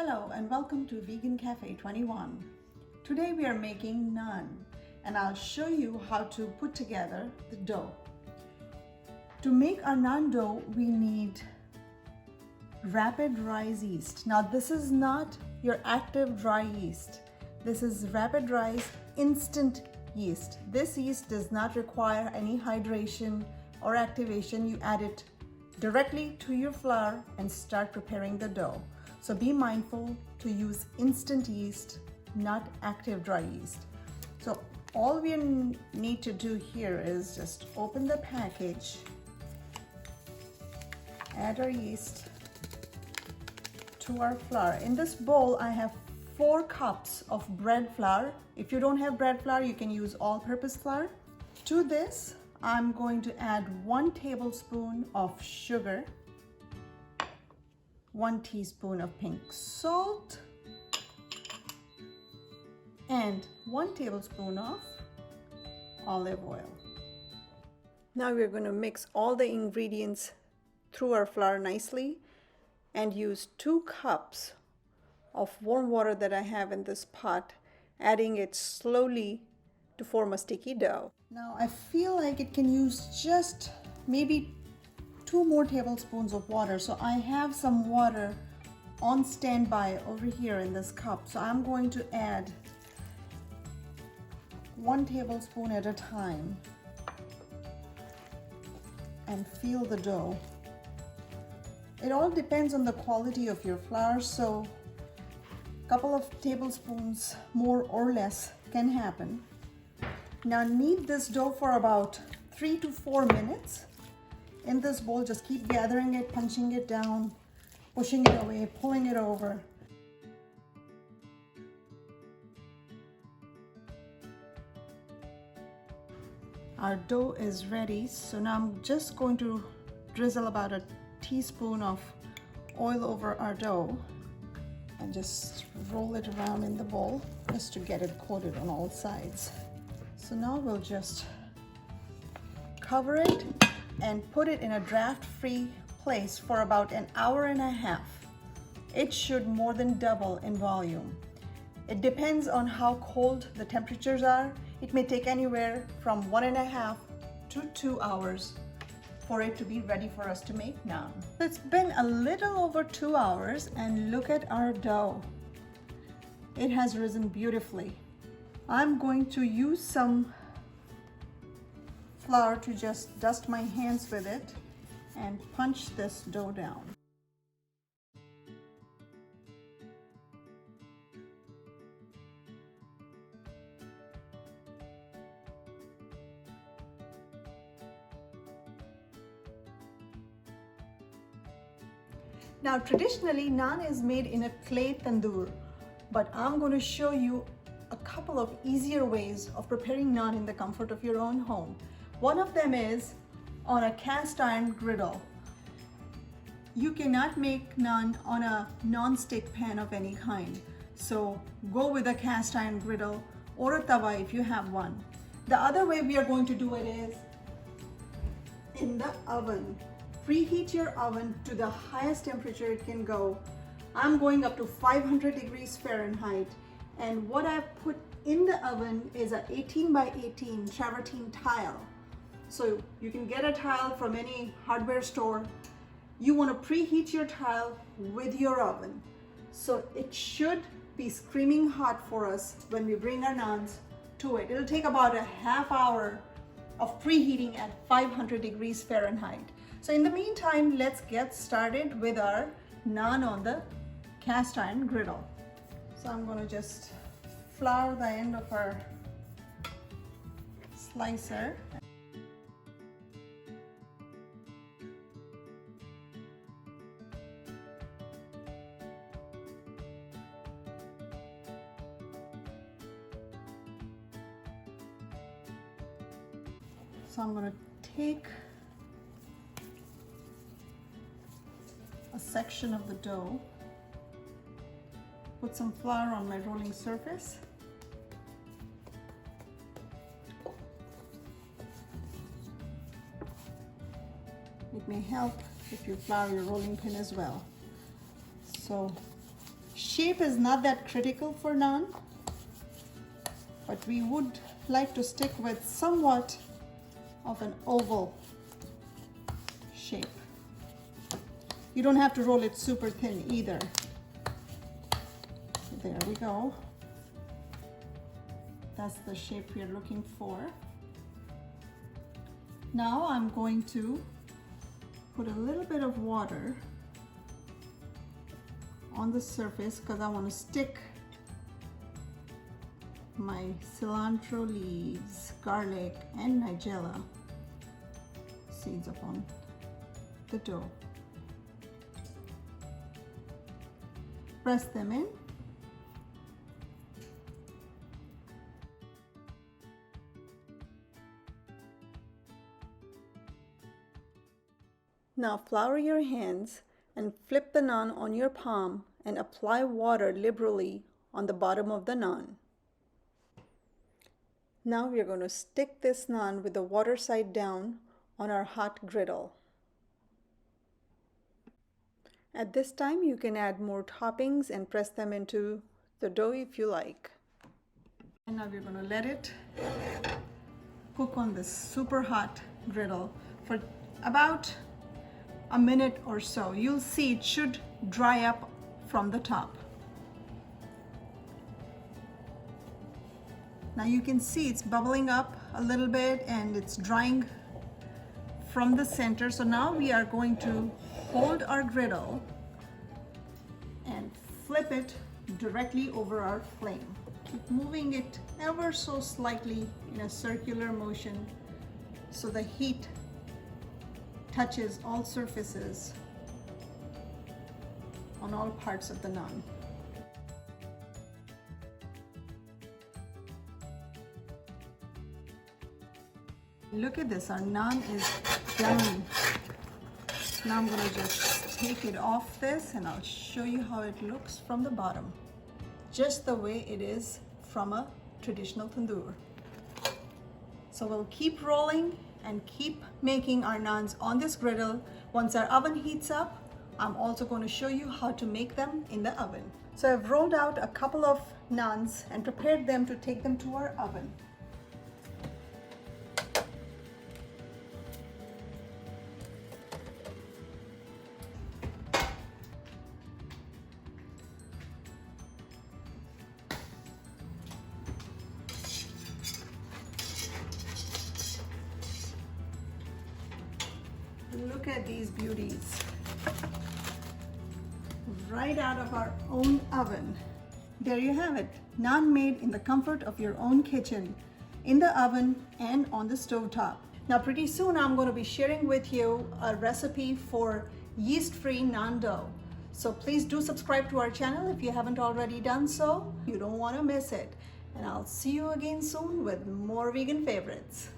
Hello and welcome to Vegan Cafe 21. Today we are making naan and I'll show you how to put together the dough. To make our naan dough we need rapid rise yeast. Now this is not your active dry yeast. This is rapid rise instant yeast. This yeast does not require any hydration or activation. You add it directly to your flour and start preparing the dough. So be mindful to use instant yeast, not active dry yeast. So all we need to do here is just open the package, add our yeast to our flour. In this bowl, I have 4 cups of bread flour. If you don't have bread flour, you can use all-purpose flour. To this, I'm going to add 1 tablespoon of sugar, 1 teaspoon of pink salt, and 1 tablespoon of olive oil. Now we're going to mix all the ingredients through our flour nicely and use 2 cups of warm water that I have in this pot, adding it slowly to form a sticky dough. Now I feel like it can use just maybe 2 more tablespoons of water. So I have some water on standby over here in this cup. So I'm going to add 1 tablespoon at a time and feel the dough. It all depends on the quality of your flour, so a couple of tablespoons more or less can happen. Now knead this dough for about 3 to 4 minutes. In this bowl, just keep gathering it, punching it down, pushing it away, pulling it over. Our dough is ready, so now I'm just going to drizzle about a teaspoon of oil over our dough and just roll it around in the bowl just to get it coated on all sides. So now we'll just cover it and put it in a draft-free place for about an hour and a half. It should more than double in volume. It depends on how cold the temperatures are. It may take anywhere from 1.5 to 2 hours for it to be ready for us to make naan. It's been a little over 2 hours and look at our dough. It has risen beautifully. I'm going to use some flour to just dust my hands with it and punch this dough down. Now traditionally naan is made in a clay tandoor, but I'm going to show you a couple of easier ways of preparing naan in the comfort of your own home. One of them is on a cast iron griddle. You cannot make naan on a non-stick pan of any kind. So go with a cast iron griddle or a tawa if you have one. The other way we are going to do it is in the oven. Preheat your oven to the highest temperature it can go. I'm going up to 500 degrees Fahrenheit. And what I've put in the oven is a 18 by 18 travertine tile. So you can get a tile from any hardware store. You want to preheat your tile with your oven. So it should be screaming hot for us when we bring our naans to it. It'll take about a half hour of preheating at 500 degrees Fahrenheit. So in the meantime, let's get started with our naan on the cast iron griddle. So I'm going to just flour the end of our slicer. So I'm going to take a section of the dough, put some flour on my rolling surface, it may help if you flour your rolling pin as well. So Shape is not that critical for naan, but we would like to stick with somewhat of an oval shape. You don't have to roll it super thin either. So there we go. That's the shape we're looking for. Now I'm going to put a little bit of water on the surface because I want to stick my cilantro leaves, garlic, and Nigella seeds upon the dough. Press them in. Now flour your hands and flip the naan on your palm and apply water liberally on the bottom of the naan. Now we are going to stick this naan with the water side down on our hot griddle. At this time you can add more toppings and press them into the dough if you like. And now we're going to let it cook on this super hot griddle for about a minute or so. You'll see it should dry up from the top. Now you can see it's bubbling up a little bit and it's drying from the center. So now we are going to hold our griddle and flip it directly over our flame. Keep moving it ever so slightly in a circular motion so the heat touches all surfaces on all parts of the naan. Look at this, our naan is done. Now I'm going to just take it off this and I'll show you how it looks from the bottom. Just the way it is from a traditional tandoor. So we'll keep rolling and keep making our naans on this griddle. Once our oven heats up, I'm also going to show you how to make them in the oven. So I've rolled out a couple of naans and prepared them to take them to our oven. Look at these beauties. Right out of our own oven. There you have it. Naan made in the comfort of your own kitchen, in the oven and on the stovetop. Now pretty soon I'm going to be sharing with you a recipe for yeast-free naan dough. So please do subscribe to our channel if you haven't already done so. You don't want to miss it. And I'll see you again soon with more vegan favorites.